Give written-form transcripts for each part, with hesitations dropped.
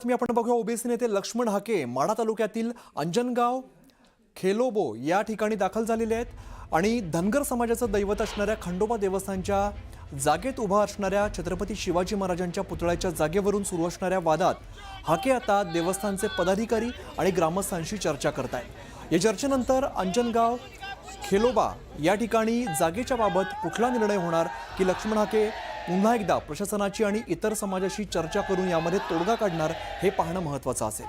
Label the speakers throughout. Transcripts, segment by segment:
Speaker 1: आपण बघूया ओबीसी नेते लक्ष्मण हाके माढा तालुक्यातील अंजनगाव खेलोबो या ठिकाणी दाखल झालेले आहेत आणि धनगर समाजाचं दैवत असणाऱ्या खंडोबा देवस्थानच्या जागेत उभा असणाऱ्या छत्रपती शिवाजी महाराजांच्या पुतळ्याच्या जागेवरून सुरू असणाऱ्या वादात हाके आता देवस्थानचे पदाधिकारी आणि ग्रामस्थांशी चर्चा करत आहेत। या चर्चेनंतर अंजनगाव खेलोबा या ठिकाणी जागेच्या बाबत कुठला निर्णय होणार की लक्ष्मण हाके पुन्हा एकदा प्रशासनाची आणि इतर समाजाशी चर्चा करून यामध्ये तोडगा काढणार हे पाहणं महत्त्वाचं असेल।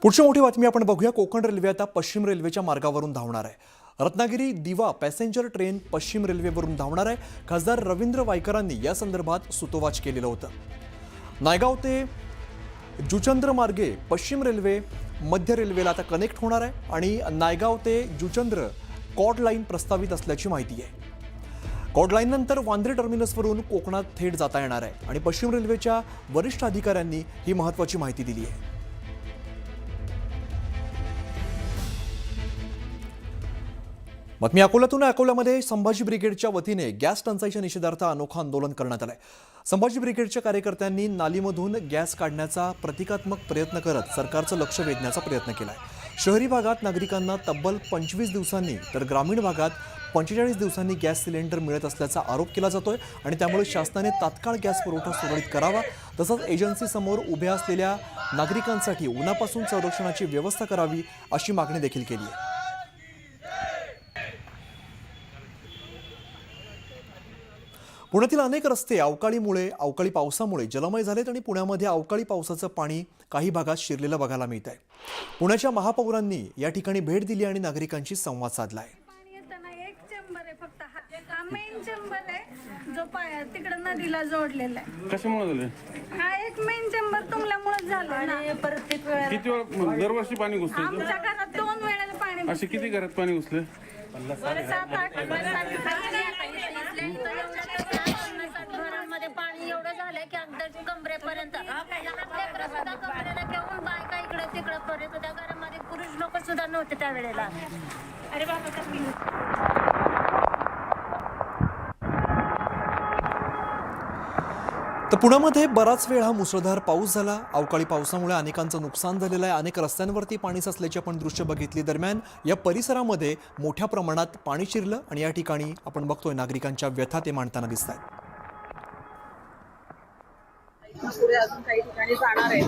Speaker 1: पुढची मोठी बातमी आपण बघूया। कोकण रेल्वे आता पश्चिम रेल्वेच्या मार्गावरून धावणार आहे। रत्नागिरी दिवा पॅसेंजर ट्रेन पश्चिम रेल्वेवरून धावणार आहे। खासदार रवींद्र वायकरांनी या संदर्भात सूतोवाच केलेलं होतं। नायगाव ते जुचंद्र मार्गे पश्चिम रेल्वे मध्य रेल्वेला आता कनेक्ट होणार आहे आणि नायगाव ते जुचंद्र कॉड लाईन प्रस्तावित असल्याची माहिती आहे। कॉड लाईन नंतर वांद्रे टर्मिनसवरून कोकणात थेट जाता येणार आहे आणि पश्चिम रेल्वेच्या वरिष्ठ अधिकाऱ्यांनी ही महत्त्वाची माहिती दिली आहे। बातमी अकोल्यातून। अकोल्यामध्ये संभाजी ब्रिगेडच्या वतीने गॅस टंचाईच्या निषेधार्थ अनोखा आंदोलन करण्यात आलंय। संभाजी ब्रिगेडच्या कार्यकर्त्यांनी नालीमधून गॅस काढण्याचा प्रतिकात्मक प्रयत्न करत सरकारचं लक्ष वेधण्याचा प्रयत्न केलाय। शहरी भागात नागरिकांना तब्बल 25 दिवसांनी तर ग्रामीण भागात 45 दिवसांनी गॅस सिलेंडर मिळत असल्याचा आरोप केला जातोय आणि त्यामुळे शासनाने तात्काळ गॅस पुरवठा सुरळीत करावा तसंच एजन्सीसमोर उभ्या असलेल्या नागरिकांसाठी उन्हापासून संरक्षणाची व्यवस्था करावी अशी मागणी देखील केली आहे। पुण्यातील अनेक रस्ते अवकाळी पावसामुळे जलमय झालेत आणि पुण्यामध्ये अवकाळी पावसाचं पाणी काही भागात शिरलेलं बघायला मिळत आहे। पुण्याच्या महापौरांनी या ठिकाणी भेट दिली आणि नागरिकांशी संवाद साधलाय।
Speaker 2: एक चेंबर आहे फक्त हा मेन चेंबर आहे जो तिकडे नदीला जोडलेला आहे।
Speaker 3: कशामुळे झाले?
Speaker 2: हा एक मेन चेंबर तुंबल्यामुळे झालं ना। प्रत्येक वेळेला
Speaker 3: किती वेळा दरवर्षी पाणी घुसते?
Speaker 2: आमच्या घरात 2 वेळेला पाणी
Speaker 3: असे किती घरात पाणी घुसले?
Speaker 2: 7-8
Speaker 4: घरांमध्ये पाणी एवढं झालंय की अगदी कमरेपर्यंत सुद्धा कमरेला घेऊन बायका इकडे तिकडे पर्यंत त्या घरामध्ये पुरुष लोक सुद्धा नव्हते त्यावेळेला। अरे
Speaker 1: तर पुण्यामध्ये बराच वेळ हा मुसळधार पाऊस झाला। अवकाळी पावसामुळे अनेकांचं नुकसान झालेलं आहे। अनेक रस्त्यांवरती पाणी साचल्याची आपण दृश्य बघितली। दरम्यान या परिसरामध्ये मोठ्या प्रमाणात पाणी शिरलं आणि या ठिकाणी आपण बघतोय नागरिकांच्या व्यथा ते मांडताना दिसत आहेत।
Speaker 5: पुढे अजून काही ठिकाणी जाणार आहे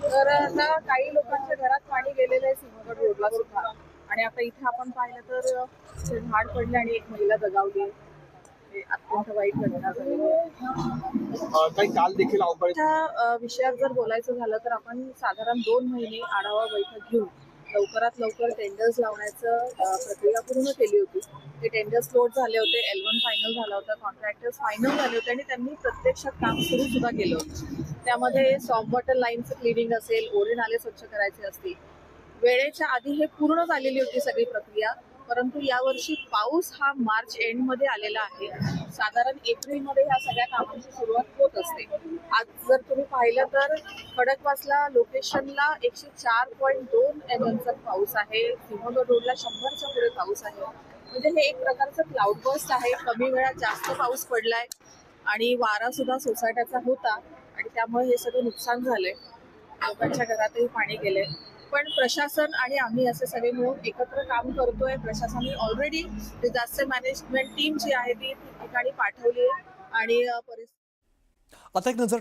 Speaker 5: तर आता काही लोकांच्या घरात पाणी गेलेलं आहे सिंहगड रोडला सुद्धा। आणि आता इथे आपण पाहिलं तर झाड पडले आणि एक महिला दगावली। अत्यंत वाईट घटना झालेली आहे।
Speaker 6: काही काल देखील
Speaker 5: अवकाळीच्या विषयात जर बोलायचं झालं तर आपण साधारण 2 महिने आढावा बैठक घेऊन लवकरात लवकर टेंडर्स लावण्याचं प्रक्रिया पूर्ण केली होती। ते टेंडर्स क्लोज झाले होते, L1 फायनल झाला होता, कॉन्ट्रॅक्टर्स फायनल झाले होते आणि त्यांनी प्रत्यक्षात काम सुरू सुद्धा केलं होतं। त्यामध्ये सॉफ्ट वॉटर लाईनचं क्लिनिंग असेल, ओढे नाले स्वच्छ करायचे असतील, वेळेच्या आधी हे पूर्ण झालेली होती सगळी प्रक्रिया। परंतु यावर्षी पाऊस हा मार्च एंडमध्ये आलेला आहे। साधारण एप्रिलमध्ये ह्या सगळ्या कामांची सुरुवात होत असते। आज जर तुम्ही पाहिलं तर खडकवासला लोकेशनला 104.2 mm पाऊस आहे। सिंहगड रोडला 100च्या पुढे पाऊस आहे। म्हणजे हे एक प्रकारचं क्लाउड बर्स्ट आहे। कमी वेळात जास्त पाऊस पडलाय आणि वारा सुद्धा सोसायट्याचा होता आणि त्यामुळे हे सगळं नुकसान झालंय। लोकांच्या घरातही पाणी गेलंय। पण प्रशासन आणि आम्ही असे सगळे मिळून एकत्र काम करतोय। प्रशासनाने ऑलरेडी डिझास्टर मॅनेजमेंट टीम जी आहे ती ठिकाणी पाठवली आहे आणि
Speaker 1: आता एक नजर